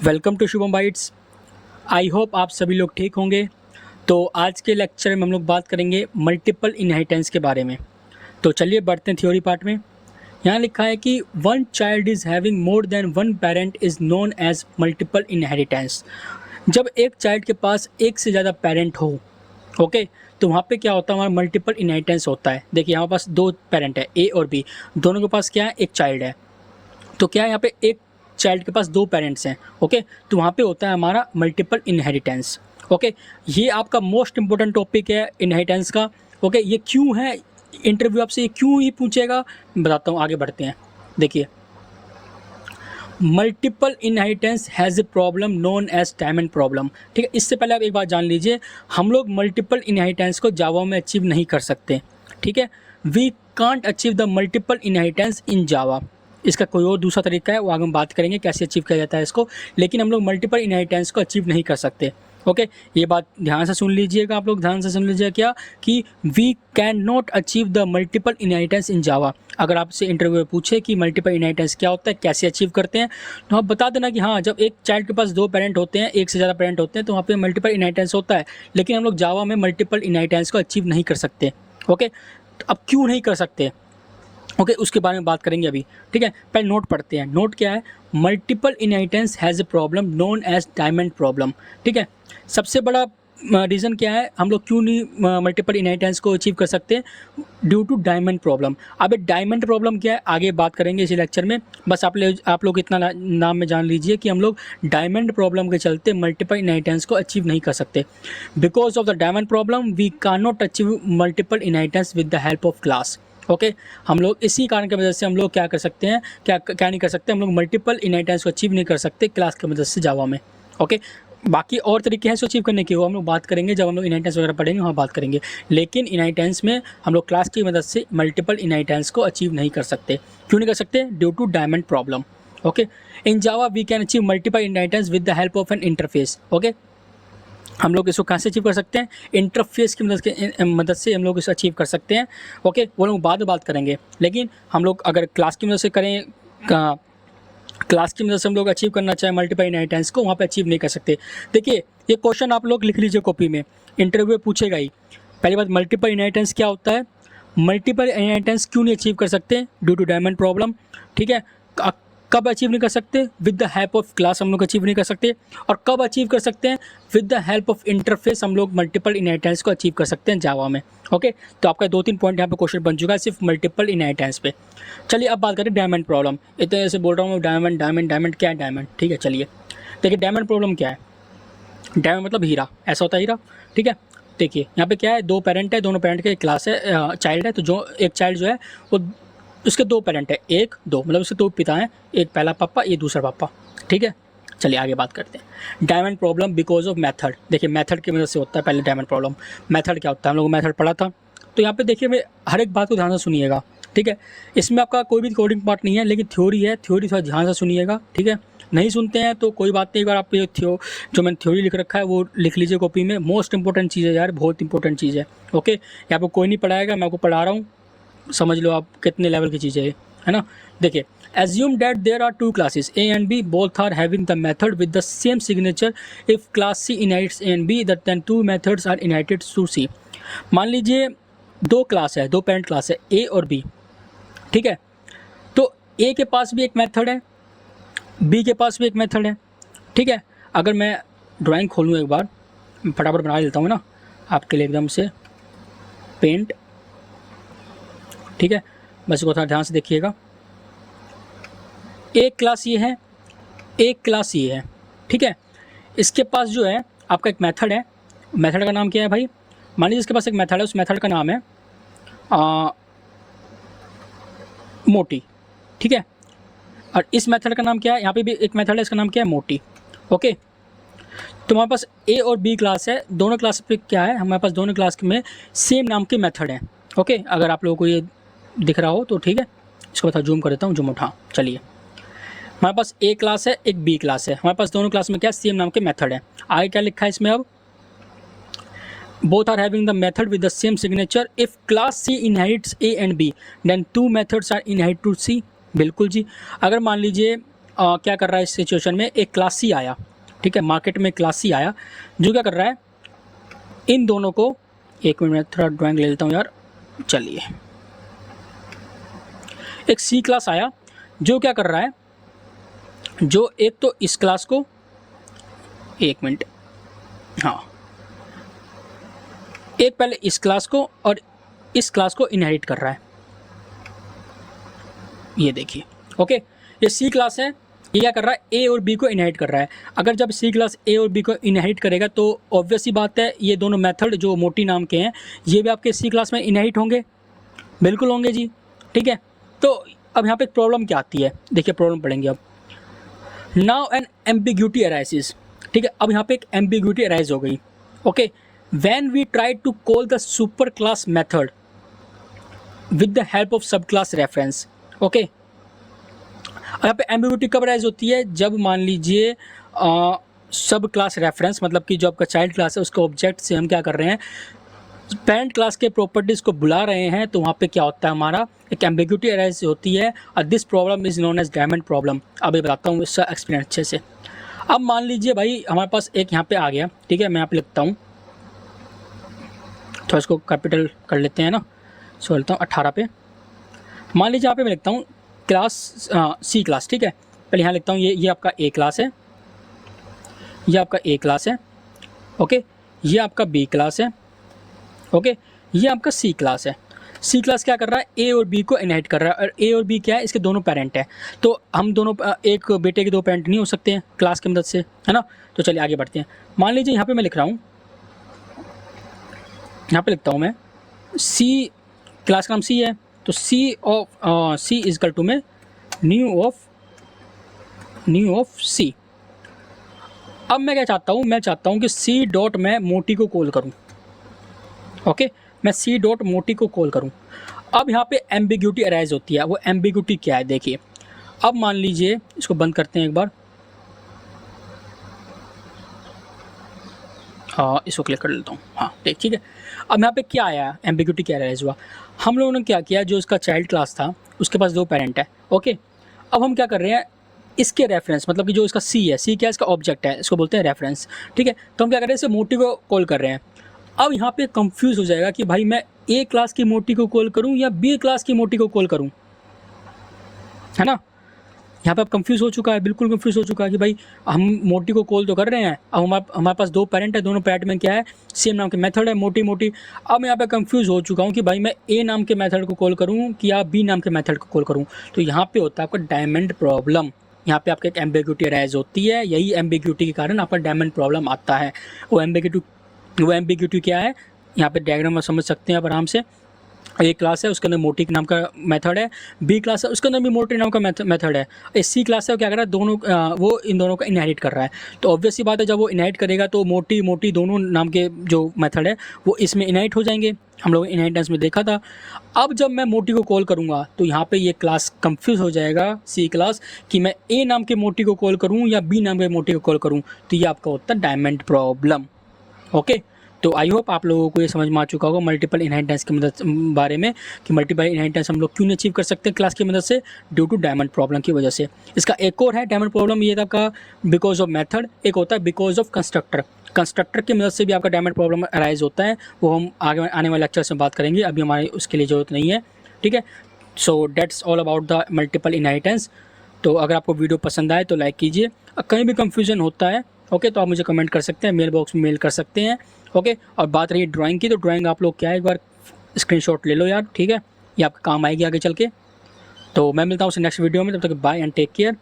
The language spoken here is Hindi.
Welcome to Shubham Bytes. I hope आप सभी लोग ठीक होंगे। तो आज के लेक्चर में हम लोग बात करेंगे मल्टीपल इनहेरिटेंस के बारे में। तो चलिए बढ़ते हैं थ्योरी पार्ट में। यहाँ लिखा है कि one child is having more than one parent is known as multiple inheritance. जब एक चाइल्ड के पास एक से ज़्यादा पेरेंट हो, ओके, तो वहाँ पे क्या होता है, हमारा मल्टीपल इनहेरिटेंस होता है। देखिए हमारे पास दो पेरेंट है, ए और बी, दोनों के पास क्या है, एक चाइल्ड है। तो क्या है, यहाँ पे एक चाइल्ड के पास दो पेरेंट्स हैं, ओके, तो वहाँ पे होता है हमारा मल्टीपल इनहेरिटेंस। ओके, ये आपका मोस्ट इंपॉर्टेंट टॉपिक है इनहेरिटेंस का। ओके, ये क्यों है, इंटरव्यू आपसे ये क्यों ही पूछेगा, बताता हूँ, आगे बढ़ते हैं। देखिए, multiple inheritance has a problem known as diamond problem. ठीक है, इससे पहले आप एक बात जान लीजिए, हम लोग मल्टीपल इनहेरिटेंस को जावा में अचीव नहीं कर सकते। ठीक है, we can't achieve the multiple inheritance in Java. इसका कोई और दूसरा तरीका है, वो आगे हम बात करेंगे कैसे अचीव किया जाता है इसको, लेकिन हम लोग मल्टीपल इनहेरिटेंस को अचीव नहीं कर सकते। ओके, ये बात ध्यान से सुन लीजिएगा, आप लोग ध्यान से सुन लीजिएगा क्या, कि we can not achieve the multiple inheritance in Java. अगर आपसे इंटरव्यू में पूछे कि मल्टीपल इनहेरिटेंस क्या होता है, कैसे अचीव करते हैं, तो आप बता देना कि हाँ, जब एक चाइल्ड के पास दो पेरेंट होते हैं, एक से ज़्यादा पेरेंट होते हैं, तो वहाँ पे मल्टीपल इनहेरिटेंस होता है। लेकिन हम लोग जावा में मल्टीपल इनहेरिटेंस को अचीव नहीं कर सकते। ओके, तो अब क्यों नहीं कर सकते, ओके, उसके बारे में बात करेंगे अभी। ठीक है, पहले नोट पढ़ते हैं। नोट क्या है, multiple inheritance has a problem known as diamond problem. ठीक है, सबसे बड़ा रीज़न क्या है, हम लोग क्यों नहीं मल्टीपल इनहेरिटेंस को अचीव कर सकते, ड्यू टू डायमंड प्रॉब्लम। अब डायमंड प्रॉब्लम क्या है, आगे बात करेंगे इसी लेक्चर में। बस आप लोग इतना नाम में जान लीजिए कि हम लोग डायमंड प्रॉब्लम के चलते मल्टीपल इनहेरिटेंस को अचीव नहीं कर सकते। Because of the diamond problem we can not achieve multiple inheritance with the help of class. Okay, हम लोग इसी कारण की वजह से हम लोग क्या कर सकते हैं, क्या नहीं कर सकते, हम लोग मल्टीपल इनहेरिटेंस को अचीव नहीं कर सकते क्लास की मदद से जावा में। ओके, बाकी और तरीके हैं इसको अचीव करने के, वो हम लोग बात करेंगे जब हम लोग इनहेरिटेंस वगैरह पढ़ेंगे, वहाँ बात करेंगे। लेकिन इनहेरिटेंस में हम लोग क्लास की मदद से मल्टीपल इनहेरिटेंस को अचीव नहीं कर सकते। क्यों नहीं कर सकते, due to diamond problem. Okay, in Java we can achieve multiple inheritance with the help of an interface. Okay, हम लोग इसको कहाँ से अचीव कर सकते हैं, इंटरफेस की मदद से हम लोग इसे अचीव कर सकते हैं। ओके, वो लोग बाद में बात करेंगे। लेकिन हम लोग अगर क्लास की मदद से करें, क्लास की मदद से हम लोग अचीव करना चाहें मल्टीपल इनहेरिटेंस को, वहाँ पे अचीव नहीं कर सकते। देखिए, ये क्वेश्चन आप लोग लिख लीजिए कॉपी में, इंटरव्यू में पूछेगा ही। पहली बात, मल्टीपल इनहेरिटेंस क्या होता है, मल्टीपल इनहेरिटेंस क्यों नहीं अचीव कर सकते, ड्यू टू डायमंड प्रॉब्लम। ठीक है, कब अचीव नहीं कर सकते, with the help of class हम लोग अचीव नहीं कर सकते। और कब अचीव कर सकते हैं, with the help of interface हम लोग मल्टीपल इनहेरिटेंस को अचीव कर सकते हैं जावा में। ओके, तो आपका 2-3 पॉइंट यहाँ पे क्वेश्चन बन चुका है सिर्फ मल्टीपल इनहेरिटेंस पे। चलिए अब बात करें डायमंड प्रॉब्लम। इतने ऐसे बोल रहा हूँ डायमंड डायमंड डायमंड, क्या है डायमंड। ठीक है, चलिए देखिए डायमंड प्रॉब्लम क्या है। डायमंड मतलब हीरा, ऐसा होता है हीरा। ठीक है, देखिए यहाँ पे क्या है, दो पेरेंट है, दोनों पेरेंट के क्लास है, चाइल्ड है। तो जो एक चाइल्ड जो है वो, उसके दो पेरेंट है, एक दो, मतलब उसके दो पिता हैं, एक पहला पापा, ये दूसरा पापा। ठीक है, चलिए आगे बात करते हैं। Diamond problem because of method. देखिए मेथड की वजह से होता है। पहले डायमंड प्रॉब्लम, मेथड क्या होता है, हम लोग मेथड पढ़ा था। तो यहाँ पे देखिए, मैं हर एक बात को ध्यान से सुनिएगा। ठीक है, इसमें आपका कोई भी कोडिंग पार्ट नहीं है, लेकिन थ्योरी है, थ्योरी थोड़ा ध्यान से सुनिएगा। ठीक है, नहीं सुनते हैं तो कोई बात नहीं, एक बार आप ये जो मैंने थ्योरी लिख रखा है वो लिख लीजिए कॉपी में। मोस्ट इंपॉर्टेंट चीज़ है यार, बहुत इंपॉर्टेंट चीज़ है। ओके, यहाँ पर कोई नहीं पढ़ाएगा, मैं आपको पढ़ा रहा हूँ, समझ लो आप कितने लेवल की चीज़ है ना। देखिए, assume that there are two classes A and B, both are having the method with the same signature. If class C inherits A and B, then two methods are inherited to C. मान लीजिए दो क्लास है, दो पेरेंट क्लास है, A और B। ठीक है, तो A के पास भी एक मेथड है, B के पास भी एक मेथड है। ठीक है, अगर मैं ड्राइंग खोलूँ एक बार, फटाफट बना लेता हूँ ना आपके लिए एकदम से, पेंट। ठीक है, बस इसको थोड़ा ध्यान से देखिएगा। एक क्लास ये है, एक क्लास ये है। ठीक है, इसके पास जो है आपका एक मेथड है। मेथड का नाम क्या है भाई, मान लीजिए इसके पास एक मेथड है, उस मेथड का नाम है मोटी। ठीक है, और इस मेथड का नाम क्या है, यहाँ पे भी एक मेथड है, इसका नाम क्या है, मोटी। ओके, तो हमारे पास ए और बी क्लास है, दोनों क्लास पे क्या है, हमारे पास दोनों क्लास में सेम नाम के मेथड हैं। ओके, अगर आप लोगों को ये दिख रहा हो तो ठीक है, इसको थोड़ा जूम कर देता हूँ, जूम आउट। हाँ, चलिए, हमारे पास ए क्लास है, एक बी क्लास है, हमारे पास दोनों क्लास में क्या सेम नाम के मेथड है। आगे क्या लिखा है इसमें, अब both are having the method with the same signature. If class C inherits A and B, then two methods are inherit to C. बिल्कुल जी, अगर मान लीजिए क्या कर रहा है इस सिचुएशन में, एक क्लास सी आया, ठीक है, मार्केट में क्लास सी आया जो क्या कर रहा है, इन दोनों को, एक मिनट में थोड़ा ड्राइंग ले लेता हूँ यार, चलिए, एक सी क्लास आया जो क्या कर रहा है, जो एक तो इस क्लास को, एक मिनट, हाँ, एक पहले इस क्लास को और इस क्लास को इनहेरिट कर रहा है, ये देखिए, ओके, ये सी क्लास है, ये क्या कर रहा है, ए और बी को इनहेरिट कर रहा है। अगर जब सी क्लास ए और बी को इनहेरिट करेगा तो ऑब्वियस ही बात है, ये दोनों मेथड जो मोटी नाम के हैं ये भी आपके सी क्लास में इनहेरिट होंगे, बिल्कुल होंगे जी, ठीक है। तो अब यहाँ पे प्रॉब्लम क्या आती है, देखिए प्रॉब्लम पढ़ेंगे अब। नाउ एन एम्बिग्यूटी अराइजेस, ठीक है, अब यहाँ पे एक एम्बिग्यूटी अराइज हो गई, okay, when we try to call the super class method with the help of sub class reference, okay. यहाँ पे एम्बिग्यूटी कब राइज होती है, जब मान लीजिए सब क्लास रेफरेंस, मतलब कि जो आपका चाइल्ड क्लास है उसके ऑब्जेक्ट से हम क्या कर रहे हैं, पेरेंट क्लास के प्रॉपर्टीज़ को बुला रहे हैं, तो वहाँ पे क्या होता है, हमारा एक एम्बिग्यूटी अराइज होती है, और this problem is known as diamond problem. अब ये बताता हूँ इसका एक्सप्लेन अच्छे से। अब मान लीजिए भाई हमारे पास एक यहाँ पे आ गया, ठीक है, मैं यहाँ पे लिखता हूँ, तो इसको कैपिटल कर लेते हैं ना, सो लिखता हूँ 18 पे। मान लीजिए यहाँ पे मैं लिखता हूँ क्लास सी क्लास, ठीक है, पहले यहाँ लिखता हूँ ये आपका ए क्लास है, ये आपका ए क्लास है, ओके, ये आपका बी क्लास है, ओके, ये आपका सी क्लास है। सी क्लास क्या कर रहा है, ए और बी को इनहेरिट कर रहा है, और ए और बी क्या है, इसके दोनों पेरेंट है, तो हम दोनों एक बेटे के दो पेरेंट नहीं हो सकते हैं क्लास की मदद से, है ना। तो चलिए आगे बढ़ते हैं। मान लीजिए यहाँ पे मैं लिख रहा हूँ, यहाँ पे लिखता हूँ मैं सी, क्लास का नाम सी है, तो सी इज इक्वल टू में न्यू ऑफ सी। अब मैं क्या चाहता हूँ, मैं चाहता हूँ कि सी डॉट मैं मोटी को कॉल करूँ, ओके, मैं सी डॉट मोटी को कॉल करूँ। अब यहाँ पे एम्बिग्यूटी अराइज होती है, वो एम्बिग्यूटी क्या है देखिए। अब मान लीजिए इसको बंद करते हैं एक बार, हाँ इसको क्लिक कर लेता हूँ, हाँ ठीक है। अब यहाँ पे क्या आया, एम्बिग्यूटी क्या अराइज हुआ, हम लोगों ने क्या किया, जो इसका चाइल्ड क्लास था उसके पास दो पेरेंट है, ओके। अब हम क्या कर रहे हैं, इसके रेफरेंस, मतलब कि जो इसका सी है, सी क्या है, इसका ऑब्जेक्ट है, इसको बोलते हैं रेफरेंस, ठीक है। तो हम क्या कर रहे हैं, इसे मोटी को कॉल कर रहे हैं। अब यहाँ पे कंफ्यूज हो जाएगा कि भाई मैं ए क्लास की मोटी को कॉल करूँ या बी क्लास की मोटी को कॉल करूँ, है ना। यहाँ पे अब कंफ्यूज हो चुका है, बिल्कुल कंफ्यूज हो चुका है कि भाई हम मोटी को कॉल तो कर रहे हैं, अब हमारे पास दो पेरेंट है, दोनों पेरेंट में क्या है, सेम नाम के मेथड है, मोटी। अब मैं यहाँ पे कंफ्यूज हो चुका हूँ कि भाई मैं ए नाम के मेथड को कॉल करूँ कि या बी नाम के मेथड को कॉल करूँ। तो यहाँ पे होता है आपका डायमंड प्रॉब्लम, यहाँ पे आपका एक एम्बिग्यूटी अराइज होती है, यही एम्बिग्यूटी के कारण आपका डायमंड प्रॉब्लम आता है। वो एम्बिग्यूटी क्या है, यहाँ पे डायग्राम में समझ सकते हैं आप आराम से। ए क्लास है, उसके अंदर मोटी नाम का मेथड है, बी क्लास है, उसके अंदर भी मोटी नाम का मेथड है, सी क्लास है, वो क्या कर रहा है, दोनों वो इन दोनों का इनहेरिट कर रहा है। तो ऑब्वियस सी बात है, जब वो इनहेरिट करेगा तो मोटी दोनों नाम के जो मेथड है वो इसमें इनहेरिट हो जाएंगे, हम लोग इनहेरिटेंस में देखा था। अब जब मैं मोटी को कॉल करूँगा तो यहाँ पे ये क्लास कंफ्यूज हो जाएगा, सी क्लास, कि मैं ए नाम के मोटी को कॉल करूँ या बी नाम के मोटी को कॉल करूँ, तो ये आपका होता है डायमंड प्रॉब्लम, ओके। तो आई होप आप लोगों को ये समझ में आ चुका होगा मल्टीपल इनहेरिटेंस की मदद बारे में, कि मल्टीपल इनहेरिटेंस हम लोग क्यों नहीं अचीव कर सकते क्लास की मदद से, ड्यू टू डायमंड प्रॉब्लम की वजह से। इसका एक और है डायमंड प्रॉब्लम, ये था आपका बिकॉज ऑफ मेथड, एक होता है बिकॉज ऑफ कंस्ट्रक्टर की मदद से भी आपका डायमंड प्रॉब्लम अराइज होता है, वो हम आगे आने वाले लेक्चर्स में बात करेंगे, अभी हमारी उसके लिए ज़रूरत नहीं है, ठीक है। So that's all about the multiple inheritance. तो अगर आपको वीडियो पसंद आए तो लाइक कीजिए, कहीं भी कंफ्यूजन होता है ओके तो आप मुझे कमेंट कर सकते हैं, मेल बॉक्स में मेल कर सकते हैं, ओके। और बात रही ड्राइंग की, तो ड्राइंग आप लोग क्या है, एक बार स्क्रीनशॉट ले लो यार, ठीक है, ये आपका काम आएगी आगे चल के। तो मैं मिलता हूँ नेक्स्ट वीडियो में, तब तक बाय एंड टेक केयर।